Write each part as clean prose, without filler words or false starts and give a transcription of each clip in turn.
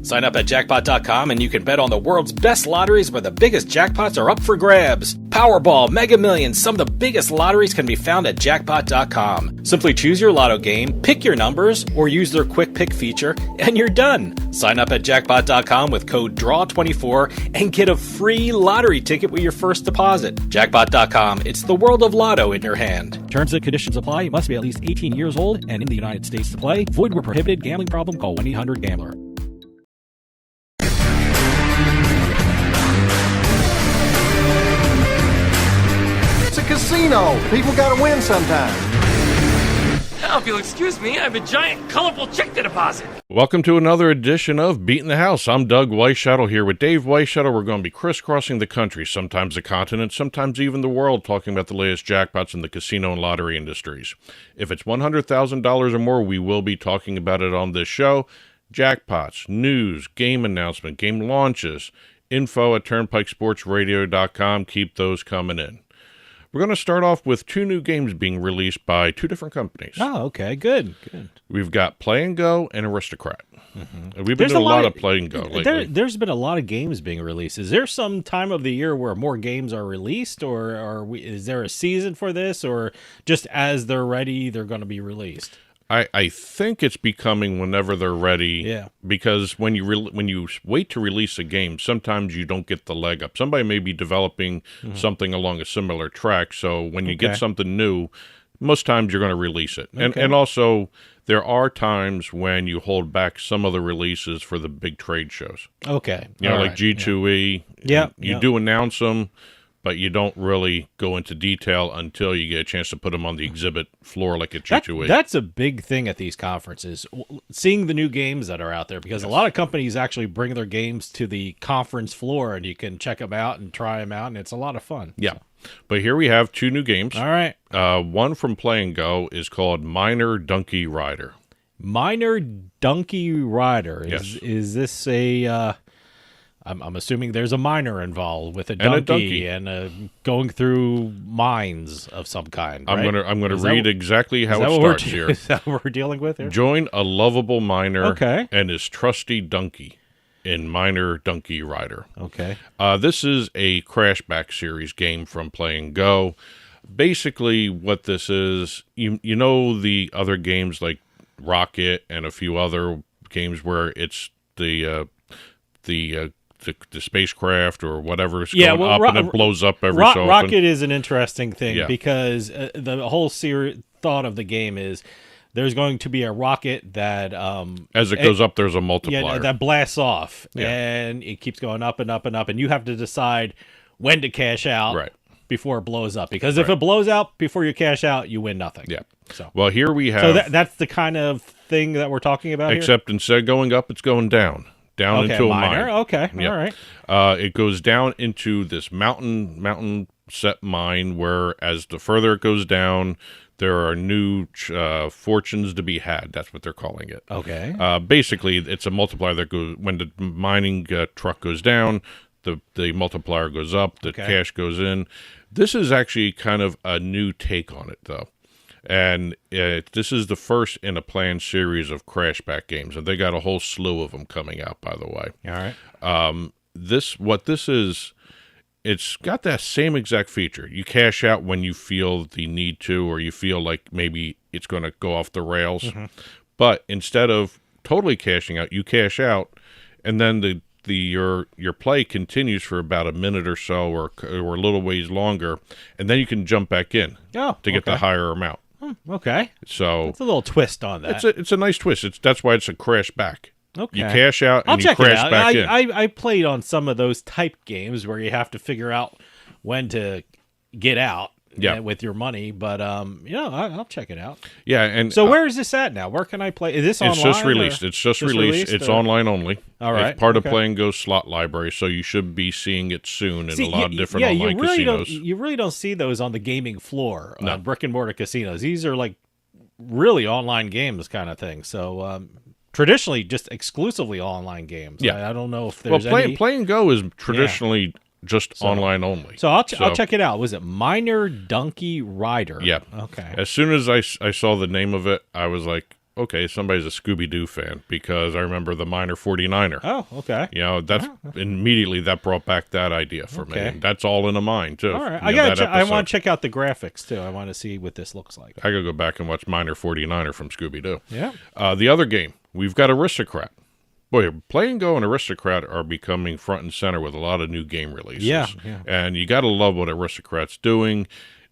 Sign up at jackpot.com and you can bet on the world's best lotteries where the biggest jackpots are up for grabs. Powerball, Mega Millions, some of the biggest lotteries can be found at jackpot.com. Simply choose your lotto game, pick your numbers, or use their quick pick feature, and you're done. Sign up at jackpot.com with code DRAW24 and get a free lottery ticket with your first deposit. Jackpot.com, it's the world of lotto in your hand. Terms and conditions apply. You must be at least 18 years old and in the United States to play. Void where prohibited. Gambling problem? Call 1-800-GAMBLER. It's a casino. People gotta win sometimes. Now, if you'll excuse me, I have a giant, colorful check to deposit. Welcome to another edition of Beatin the House. I'm Doug Weischadle here with Dave Weischadle. We're going to be crisscrossing the country, sometimes the continent, sometimes even the world, talking about the latest jackpots in the casino and lottery industries. If it's $100,000 or more, we will be talking about it on this show. Jackpots, news, game announcement, game launches, info at turnpikesportsradio.com. Keep those coming in. We're going to start off with two new games being released by two different companies. Oh, okay. Good. We've got Play and Go and Aristocrat. Mm-hmm. We've been doing a lot of Play and Go lately. There's been a lot of games being released. Is there some time of the year where more games are released, or is there a season for this, or just as they're ready, they're going to be released? I think it's becoming whenever they're ready. Yeah. Because when you wait to release a game, sometimes you don't get the leg up. Somebody may be developing something along a similar track, so when you get something new, most times you're going to release it. Okay. And also, there are times when you hold back some of the releases for the big trade shows. Okay. You know, all like right. G2E. Yeah. You do announce them, but you don't really go into detail until you get a chance to put them on the exhibit floor like at G2E. That's a big thing at these conferences, seeing the new games that are out there, because a lot of companies actually bring their games to the conference floor, and you can check them out and try them out, and it's a lot of fun. Yeah. But here we have two new games. All right. One from Play and Go is called Minor Donkey Rider. Minor Donkey Rider. Yes. Is this a... I'm assuming there's a miner involved with a donkey and going through mines of some kind. Right? I'm gonna read exactly how it starts here. Is that what we're dealing with here? Join a lovable miner and his trusty donkey in Minor Donkey Rider. Okay. This is a Crashback series game from Play and Go. Basically, what this is, you know the other games like Rocket and a few other games where it's the spacecraft or whatever is going up and it blows up every so often. Rocket is an interesting thing because the whole thought of the game is there's going to be a rocket that... as it goes up, there's a multiplier. Yeah, that blasts off, and it keeps going up and up and up, and you have to decide when to cash out before it blows up. Because if it blows out before you cash out, you win nothing. Yeah. So, well, here we have... So that's the kind of thing that we're talking about here? Except instead of going up, it's going down. Down into a mine. Okay, yep. All right. It goes down into this mountain set mine where as the further it goes down, there are new fortunes to be had. That's what they're calling it. Okay. Basically, it's a multiplier that goes, when the mining truck goes down, the multiplier goes up, the cash goes in. This is actually kind of a new take on it, though. And this is the first in a planned series of Crashback games, and they got a whole slew of them coming out, by the way. All right. What this is, it's got that same exact feature. You cash out when you feel the need to, or you feel like maybe it's going to go off the rails. Mm-hmm. But instead of totally cashing out, you cash out, and then your play continues for about a minute or so, or a little ways longer, and then you can jump back in to get the higher amount. Okay. So it's a little twist on that. It's a nice twist. That's why it's a crash back. Okay. You cash out and you crash back in. I played on some of those type games where you have to figure out when to get out with your money, but I'll check it out. Yeah, and so where is this at now? Where can I play? Is this online? It's just released. It's just released. It's online only. All right. It's part of Play and Go slot library, so you should be seeing it soon in a lot of different online casinos. You really don't see those on the gaming floor, on brick and mortar casinos. These are like really online games kind of thing. So traditionally just exclusively online games. Yeah. I don't know if there's any... Play and Go is traditionally just online only. So I'll check it out. Was it Minor Donkey Rider? Yeah. Okay. As soon as I saw the name of it, I was like, okay, somebody's a Scooby-Doo fan because I remember the Miner 49er. Oh, okay. You know, that's immediately that brought back that idea for me. Okay. And that's all in a mine, too. All right. I I want to check out the graphics, too. I want to see what this looks like. I got to go back and watch Miner 49er from Scooby-Doo. Yeah. The other game, we've got Aristocrat. Boy, Play and Go and Aristocrat are becoming front and center with a lot of new game releases. Yeah. And you got to love what Aristocrat's doing.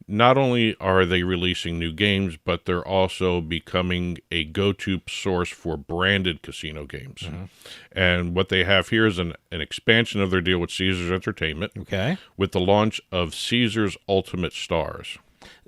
Not only are they releasing new games, but they're also becoming a go-to source for branded casino games. Mm-hmm. And what they have here is an expansion of their deal with Caesars Entertainment. Okay. With the launch of Caesars Ultimate Stars.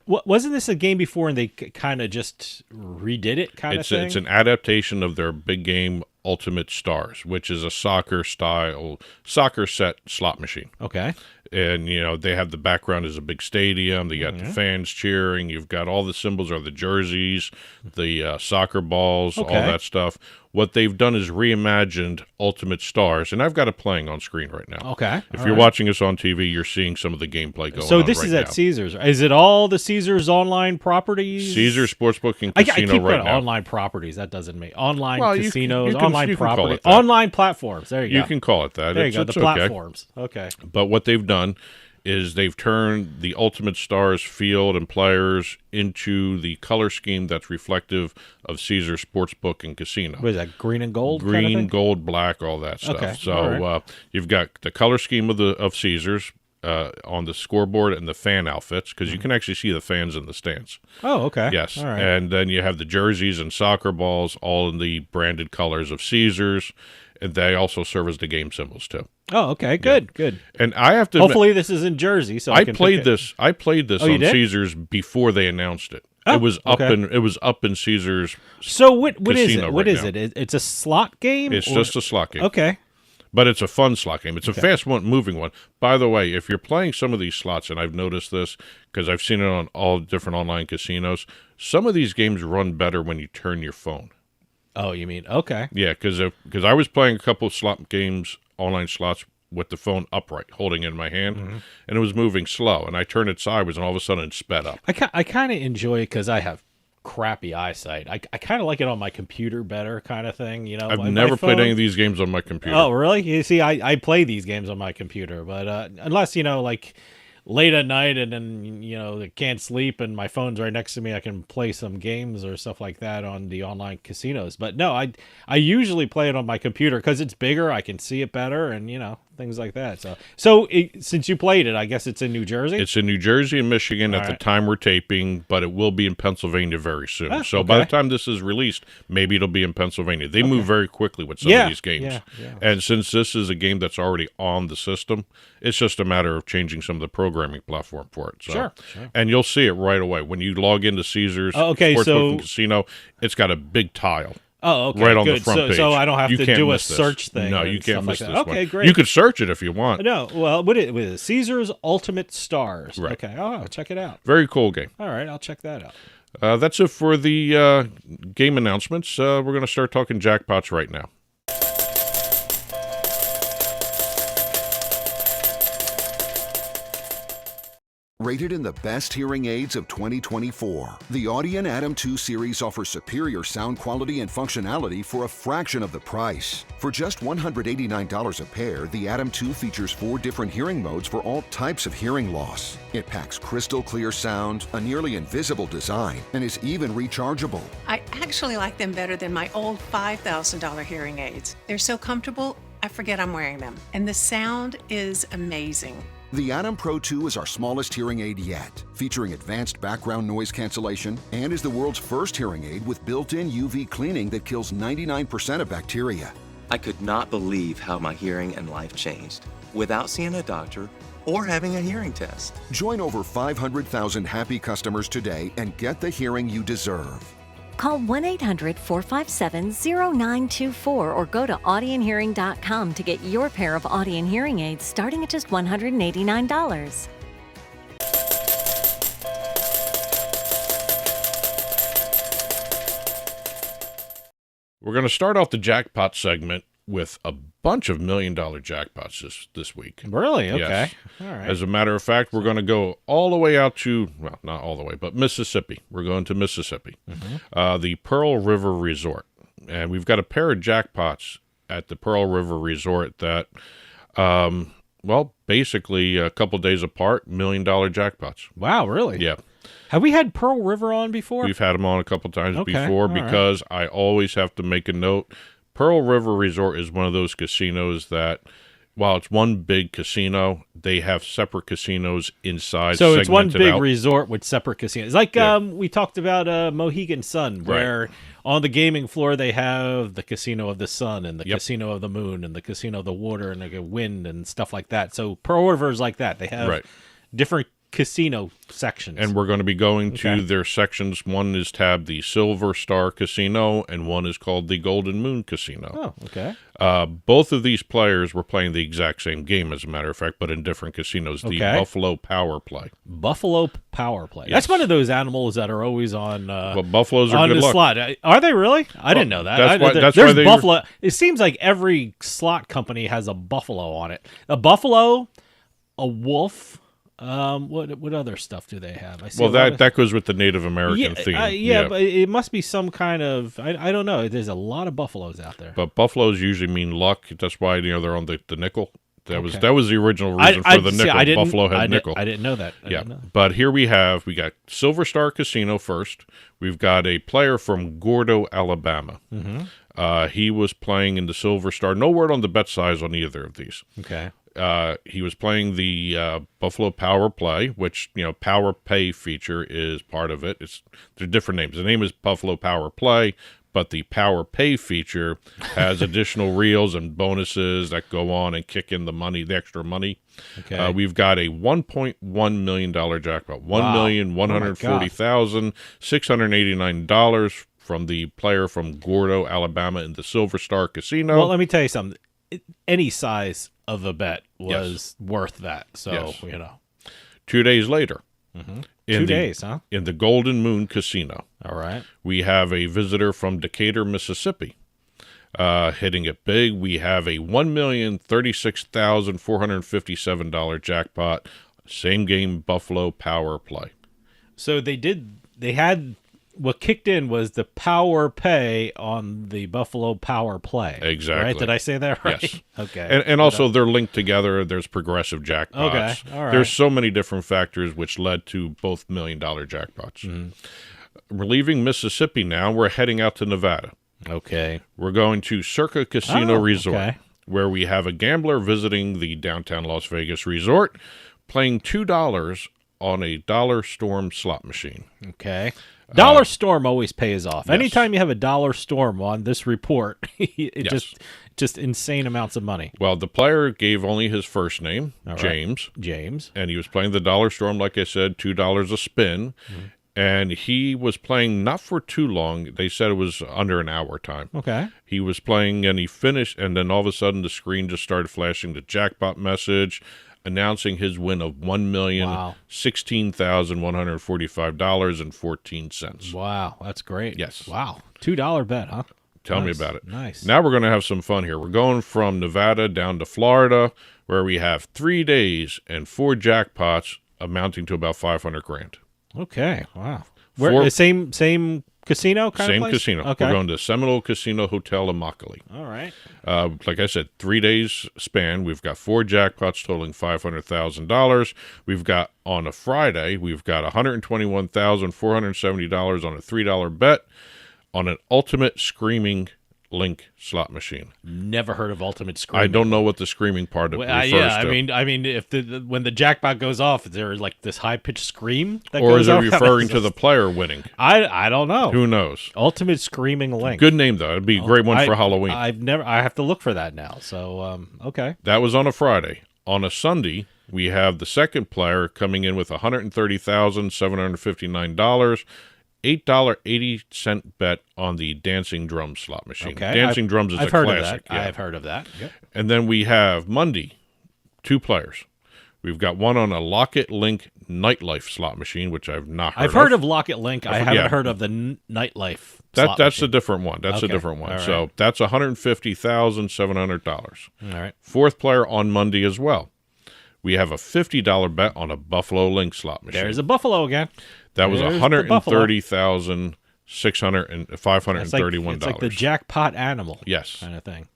Wasn't this a game before and they kind of just redid it kind of thing? It's an adaptation of their big game Ultimate Stars, which is a soccer set slot machine. Okay. And, you know, they have the background as a big stadium. They got the fans cheering. You've got all the symbols are the jerseys, the soccer balls, all that stuff. What they've done is reimagined Ultimate Stars, and I've got it playing on screen right now. Okay. If you're watching us on TV, you're seeing some of the gameplay going on. So this right is at now. Caesars. Is it all the Caesars online properties? Caesars Sportsbook and I Casino keep right going now. online properties. That doesn't make online Well, casinos, you can online call properties, it that. online platforms. There you go. You can call it that. There you go. The it's platforms. Okay. But what they've done is they've turned the Ultimate Stars field and players into the color scheme that's reflective of Caesars Sportsbook and Casino. What is that? Green and gold? Green, kind of thing? gold, black, all that stuff. Okay, So all right. You've got the color scheme of Caesars on the scoreboard and the fan outfits, because you can actually see the fans in the stands. Oh, okay. Yes. All right. And then you have the jerseys and soccer balls all in the branded colors of Caesars, and they also serve as the game symbols too. Oh, okay. Good. Good. And I have to admit, Hopefully this is in Jersey, so I can played pick it. this. I played this Oh, you on did? Caesars before they announced it. Oh, it was up okay. in Caesars. So what is Casino it? What right is now. it? It's a slot game? It's or- just a slot game. Okay. But it's a fun slot game. It's a fast one, moving one. By the way, if you're playing some of these slots, and I've noticed this because I've seen it on all different online casinos, some of these games run better when you turn your phone. Oh, you mean okay? Yeah, because I was playing a couple of slot games, online slots, with the phone upright, holding it in my hand, and it was moving slow. And I turned it sideways, and all of a sudden it sped up. I kind of enjoy it because I have crappy eyesight. I kind of like it on my computer better, kind of thing. You know, I've my never played phone- any of these games on my computer. Oh, really? You see, I play these games on my computer, but unless, you know, like late at night and then, you know, I can't sleep and my phone's right next to me, I can play some games or stuff like that on the online casinos. But no, I usually play it on my computer because it's bigger, I can see it better, and, you know, things like that. Since you played it, I guess it's in New Jersey? It's in New Jersey and Michigan at the right. time we're taping, but it will be in Pennsylvania very soon. Ah, so by the okay. time this is released, maybe it'll be in Pennsylvania. They move very quickly with some Yeah, of these games. yeah. And since this is a game that's already on the system, it's just a matter of changing some of the programming platform for it. So, Sure. And you'll see it right away. When you log into Caesars Oh, okay, Sportsbook so- and Casino, it's got a big tile. Oh, okay. Right on good. the front page. So I don't have You to can't do a miss this. search thing. No, and you can't stuff miss like this that. one. Okay, great. You could search it if you want. No, well, what is it? Caesars Ultimate Stars. Right. Okay. Oh, check it out. Very cool game. All right, I'll check that out. That's it for the game announcements. We're going to start talking jackpots right now. Rated in the best hearing aids of 2024, the Audion Atom 2 series offers superior sound quality and functionality for a fraction of the price. For just $189 a pair, the Atom 2 features 4 different hearing modes for all types of hearing loss. It packs crystal clear sound, a nearly invisible design, and is even rechargeable. I actually like them better than my old $5,000 hearing aids. They're so comfortable, I forget I'm wearing them. And the sound is amazing. The Atom Pro 2 is our smallest hearing aid yet, featuring advanced background noise cancellation, and is the world's first hearing aid with built-in UV cleaning that kills 99% of bacteria. I could not believe how my hearing and life changed without seeing a doctor or having a hearing test. Join over 500,000 happy customers today and get the hearing you deserve. Call 1-800-457-0924 or go to audionhearing.com to get your pair of Audion hearing aids starting at just $189. We're going to start off the jackpot segment with a bunch of $1 million jackpots this week. Really? Okay. Yes. All right. As a matter of fact, we're going to go all the way out to, well, not all the way, but Mississippi. We're going to Mississippi. The Pearl River Resort. And we've got a pair of jackpots at the Pearl River Resort that, basically a couple days apart, $1 million jackpots. Wow, really? Yeah. Have we had Pearl River on before? We've had them on a couple times before all because I always have to make a note. Pearl River Resort is one of those casinos that, while it's one big casino, they have separate casinos inside. So it's one big out. resort with separate casinos. Like we talked about Mohegan Sun, where on the gaming floor they have the Casino of the Sun and the Casino of the Moon and the Casino of the Water and the Wind and stuff like that. So Pearl River is like that. They have different casino sections. And we're going to be going to their sections. One is tabbed the Silver Star Casino, and one is called the Golden Moon Casino. Oh, okay. Both of these players were playing the exact same game, as a matter of fact, but in different casinos. The Buffalo Power Play. Buffalo Power Play. Yes. That's one of those animals that are always on. Well, buffaloes are on good the luck. slot. Are they really? I didn't know that. That's there's why buffalo. It seems like every slot company has a buffalo on it. A buffalo, a wolf. What other stuff do they have? I see that goes with the Native American theme. But it must be some kind of I don't know. There's a lot of buffaloes out there. But buffaloes usually mean luck. That's why they're on the nickel. That was the original reason for the nickel. Buffalo had nickel. I didn't know that. But here we got Silver Star Casino first. We've got a player from Gordo, Alabama. He was playing in the Silver Star. No word on the bet size on either of these. Okay. He was playing the Buffalo Power Play, which, Power Pay feature is part of it. They're different names. The name is Buffalo Power Play, but the Power Pay feature has additional reels and bonuses that go on and kick in the extra money. Okay. We've got a $1.1 million jackpot, $1,140,689 from the player from Gordo, Alabama in the Silver Star Casino. Well, let me tell you something. Any size of a bet was worth that. So, 2 days later. 2 days, huh? In the Golden Moon Casino. All right. We have a visitor from Decatur, Mississippi, hitting it big. We have a $1,036,457 jackpot. Same game, Buffalo Power Play. So what kicked in was the Power Pay on the Buffalo Power Play. Exactly. Right? Did I say that right? Yes. Okay. And also they're linked together. There's progressive jackpots. Okay. All right. There's so many different factors which led to both $1 million jackpots. We're leaving Mississippi now. We're heading out to Nevada. Okay. We're going to Circa Casino Resort, where we have a gambler visiting the downtown Las Vegas resort, playing $2 on a Dollar Storm slot machine. Okay. Dollar Storm always pays off. Yes. Anytime you have a Dollar Storm on this report, just insane amounts of money. Well, the player gave only his first name, James. James. And he was playing the Dollar Storm, like I said, $2 a spin. And he was playing not for too long. They said it was under an hour time. Okay. He was playing and he finished, and then all of a sudden the screen just started flashing the jackpot message, announcing his win of $1,016,145.14. Wow, that's great. Yes. Wow. $2 bet, huh? Tell me about it. Nice. Now we're going to have some fun here. We're going from Nevada down to Florida, where we have 3 days and 4 jackpots amounting to about $500,000. Okay. Wow. The same casino kind Same of place? casino. Okay. We're going to Seminole Casino Hotel Immokalee. All right. Like I said, 3 days span. We've got 4 jackpots totaling $500,000. We've got, on a Friday, we've got $121,470 on a $3 bet on an Ultimate Screaming Link slot machine. Never heard of Ultimate Screaming. I don't know what the screaming part of refers to. I mean, if when the jackpot goes off, is there like this high pitched scream that or goes is it off? referring to the player winning? I don't know. Who knows? Ultimate Screaming Link. Good name though. It'd be a great one for Halloween. I have to look for that now. So okay. That was on a Friday. On a Sunday, we have the second player coming in with $130,759. $8.80 bet on the Dancing Drum slot machine. Okay. Dancing Drums is a classic. I've heard of that. Yep. And then we have Monday, 2 players. We've got one on a Locket Link Nightlife slot machine, which I've not heard of. I've heard of Locket Link. I haven't heard of the Nightlife slot That's machine. a different one. That's a different one. All right. So that's $150,700. All right. Fourth player on Monday as well. We have a $50 bet on a Buffalo Link slot machine. There's a Buffalo again. That was $130,531. It's like the jackpot animal. Yes. Kind of thing.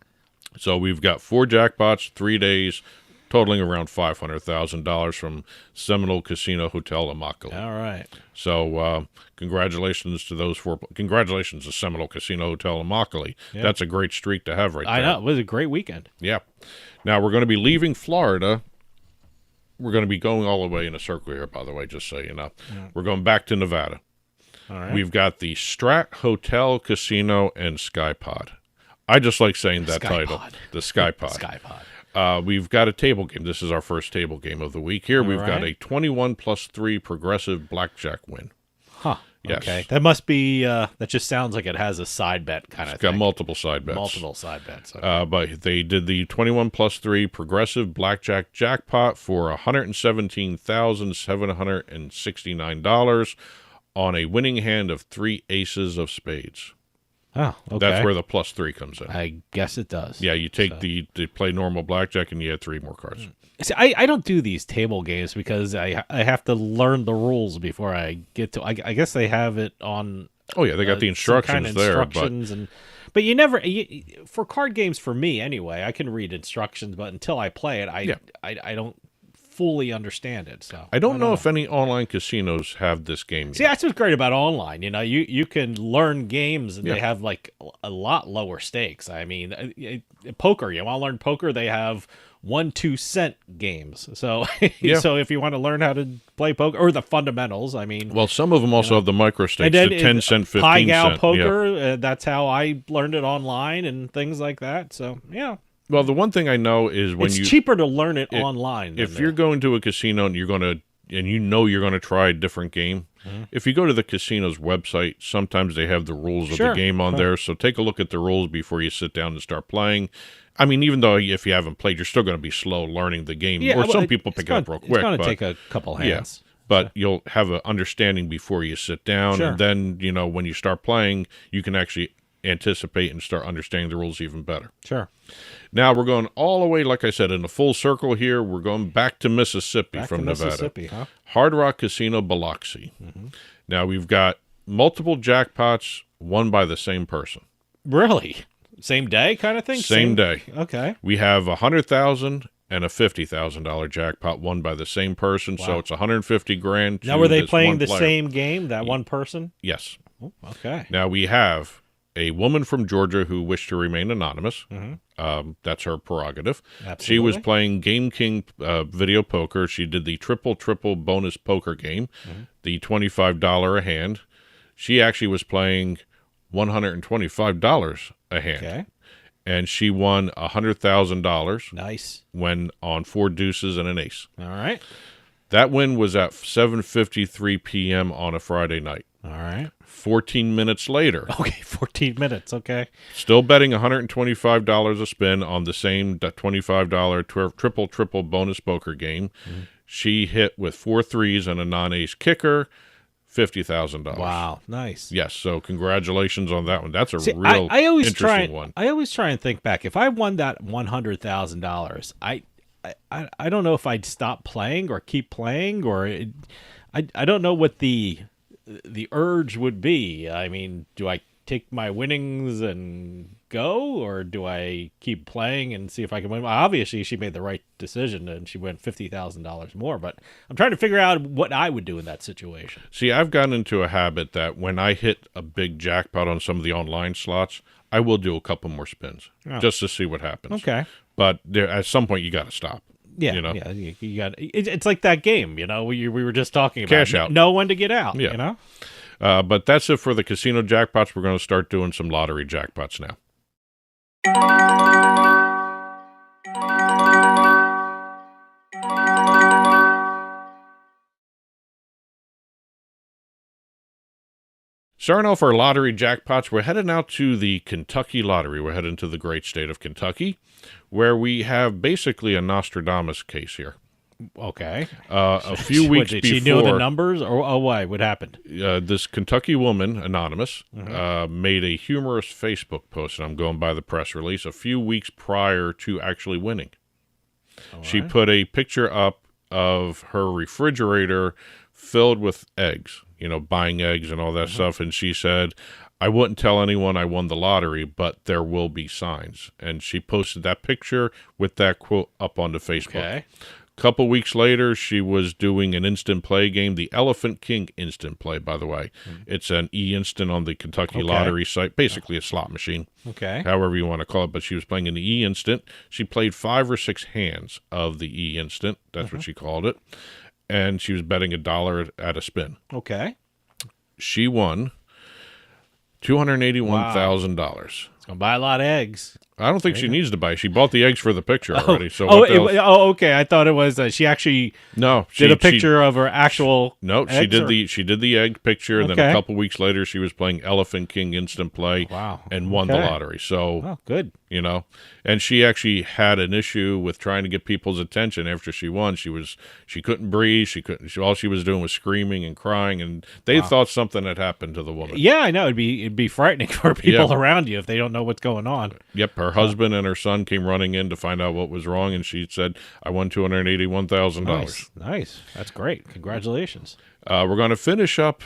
So we've got 4 jackpots, 3 days, totaling around $500,000 from Seminole Casino Hotel Immokalee. All right. So congratulations to those 4. Congratulations to Seminole Casino Hotel Immokalee. Yeah. That's a great streak to have right there. I know. It was a great weekend. Yeah. Now we're going to be leaving Florida. We're going to be going all the way in a circle here, by the way, just so you know. Yeah. We're going back to Nevada. All right. We've got the Strat Hotel, Casino, and Skypod. I just like saying that title, the Skypod. Skypod. We've got a table game. This is our first table game of the week here. We've got a 21+3 progressive blackjack win. Huh. Yes. Okay. That must be, that just sounds like it has a side bet kind of thing. It's got multiple side bets. Multiple side bets. Okay. But they did the 21+3 progressive blackjack jackpot for $117,769 on a winning hand of 3 aces of spades. Oh, okay. That's where the +3 comes in. I guess it does. Yeah, you take they play normal blackjack and you add 3 more cards. See, I don't do these table games because I have to learn the rules before I get to. I guess they have it on. Oh yeah, they got the instructions there. But you never for card games for me anyway. I can read instructions, but until I play it, I don't fully understand it. So I don't know if any online casinos have this game yet. See, that's what's great about online. You know, you can learn games and they have like a lot lower stakes. I mean, poker. You want to learn poker? They have 1-2 cent games. So so if you want to learn how to play poker or the fundamentals, I mean, well, some of them also have the micro stakes, the 10 cent, 15 Pie Gal cent poker. That's how I learned it online and things like that. So yeah. Well, the one thing I know is when it's cheaper to learn it online. If you're going to a casino and you're going to try a different game, if you go to the casino's website, sometimes they have the rules of the game on there. So take a look at the rules before you sit down and start playing. I mean, even though if you haven't played, you're still going to be slow learning the game. Yeah, some people pick it up real quick. It's going to take a couple hands. Yeah, but you'll have an understanding before you sit down. And then, when you start playing, you can actually anticipate and start understanding the rules even better. Sure. Now we're going all the way, like I said, in a full circle here. We're going back to Mississippi from Nevada. Mississippi, huh? Hard Rock Casino, Biloxi. Now we've got multiple jackpots won by the same person. Really? Same day kind of thing? Same day. Okay. We have $100,000 and a $50,000 jackpot won by the same person, so it's $150,000. Now, were they playing the same game, that one person? Yes. Oh, okay. Now we have a woman from Georgia who wished to remain anonymous. That's her prerogative. Absolutely. She was playing Game King video poker. She did the triple bonus poker game, the $25 a hand. She actually was playing $125 a hand. Okay. And she won $100,000. Nice. When on 4 deuces and an ace. All right. That win was at 7:53 p.m. on a Friday night. All right. 14 minutes later. Okay, 14 minutes. Okay. Still betting $125 a spin on the same $25 triple bonus poker game. She hit with 4 threes and a non-ace kicker, $50,000. Wow, nice. Yes, so congratulations on that one. That's a real interesting one. I always try and think back. If I won that $100,000, I don't know if I'd stop playing or keep playing, or I don't know what the urge would be. I mean, do I take my winnings and go, or do I keep playing and see if I can win? Obviously, she made the right decision and she went $50,000 more, but I'm trying to figure out what I would do in that situation. See, I've gotten into a habit that when I hit a big jackpot on some of the online slots, I will do a couple more spins just to see what happens. Okay. But at some point, you got to stop. Yeah, you got. It's like that game, we were just talking about. Cash out. Know when to get out. Yeah. But that's it for the casino jackpots. We're going to start doing some lottery jackpots now. Starting off our lottery jackpots, we're heading out to the Kentucky Lottery. We're heading to the great state of Kentucky, where we have basically a Nostradamus case here. Okay. A few weeks did before, she know the numbers, or why? What happened? This Kentucky woman, anonymous, made a humorous Facebook post, and I'm going by the press release, a few weeks prior to actually winning. She put a picture up of her refrigerator filled with eggs, buying eggs and all that stuff, and she said, I wouldn't tell anyone I won the lottery, but there will be signs. And she posted that picture with that quote up onto Facebook. Okay. A couple weeks later, she was doing an instant play game, the Elephant King instant play, by the way. It's an e-instant on the Kentucky Lottery site, basically a slot machine, however you want to call it. But she was playing in the e-instant. She played 5 or 6 hands of the e-instant. That's what she called it. And she was betting $1 at a spin. Okay. She won $281,000. It's gonna buy a lot of eggs. I don't think she needs to buy. She bought the eggs for the picture already. So okay. I thought it was she actually did a picture of her actual. No, she did the egg picture, and then a couple weeks later she was playing Elephant King instant play. Wow. And won the lottery. So good. And she actually had an issue with trying to get people's attention after she won. She couldn't breathe. All she was doing was screaming and crying, and they thought something had happened to the woman. Yeah, I know. It'd be frightening for people around you if they don't know what's going on. Yep, her husband and her son came running in to find out what was wrong, and she said, I won $281,000. Nice. That's great. Congratulations. We're going to finish up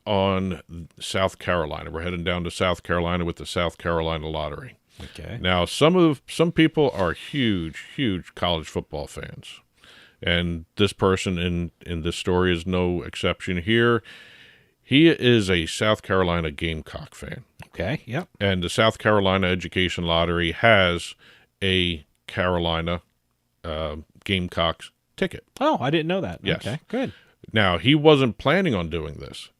on South Carolina. We're heading down to South Carolina with the South Carolina Lottery. Okay. Now, some people are huge college football fans, and this person in this story is no exception here. He is a South Carolina Gamecock fan. Okay, yep. And the South Carolina Education Lottery has a Carolina Gamecocks ticket. Oh, I didn't know that. Yes. Okay, good. Now, he wasn't planning on doing this.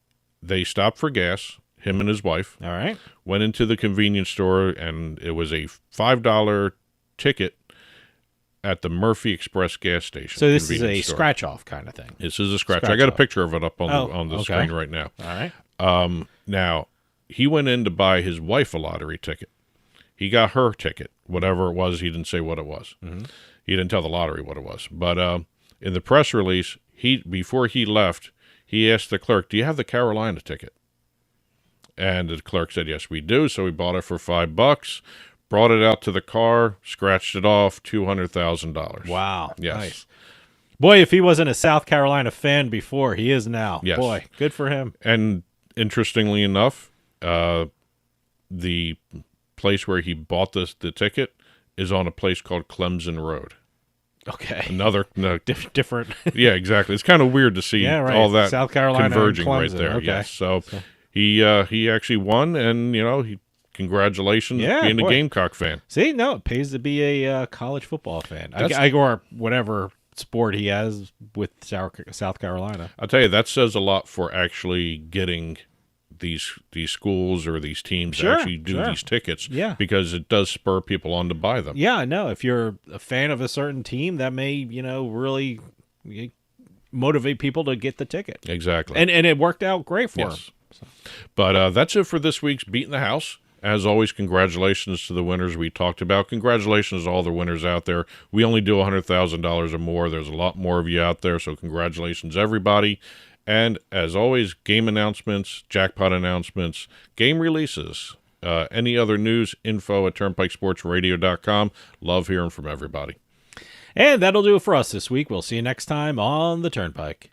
They stopped for gas, him and his wife. All right. Went into the convenience store, and it was a $5 ticket at the Murphy Express gas station. So this is a scratch-off kind of thing. This is a scratch. I got a picture of it up on the screen right now. All right. Now, he went in to buy his wife a lottery ticket. He got her ticket, whatever it was. He didn't say what it was. He didn't tell the lottery what it was. But in the press release, before he left, he asked the clerk, do you have the Carolina ticket? And the clerk said, yes, we do. So we bought it for $5, brought it out to the car, scratched it off, $200,000. Wow. Yes. Nice. Boy, if he wasn't a South Carolina fan before, he is now. Yes. Boy, good for him. And interestingly enough, the place where he bought the ticket is on a place called Clemson Road. Okay. Different. Yeah, exactly. It's kind of weird to see all that South Carolina converging and right Clemson. there. Okay. Yes. So he actually won, and congratulations being a Gamecock fan. See, no, it pays to be a college football fan. Or whatever sport he has with South Carolina. I'll tell you, that says a lot for actually getting these schools or these teams to actually do these tickets, because it does spur people on to buy them. Yeah, no, if you're a fan of a certain team, that may really motivate people to get the ticket. Exactly. And it worked out great for him. So. But that's it for this week's Beatin the House. As always, congratulations to the winners we talked about. Congratulations to all the winners out there. We only do $100,000 or more. There's a lot more of you out there, so congratulations, everybody. And as always, game announcements, jackpot announcements, game releases, any other news, info at turnpikesportsradio.com. Love hearing from everybody. And that'll do it for us this week. We'll see you next time on the Turnpike.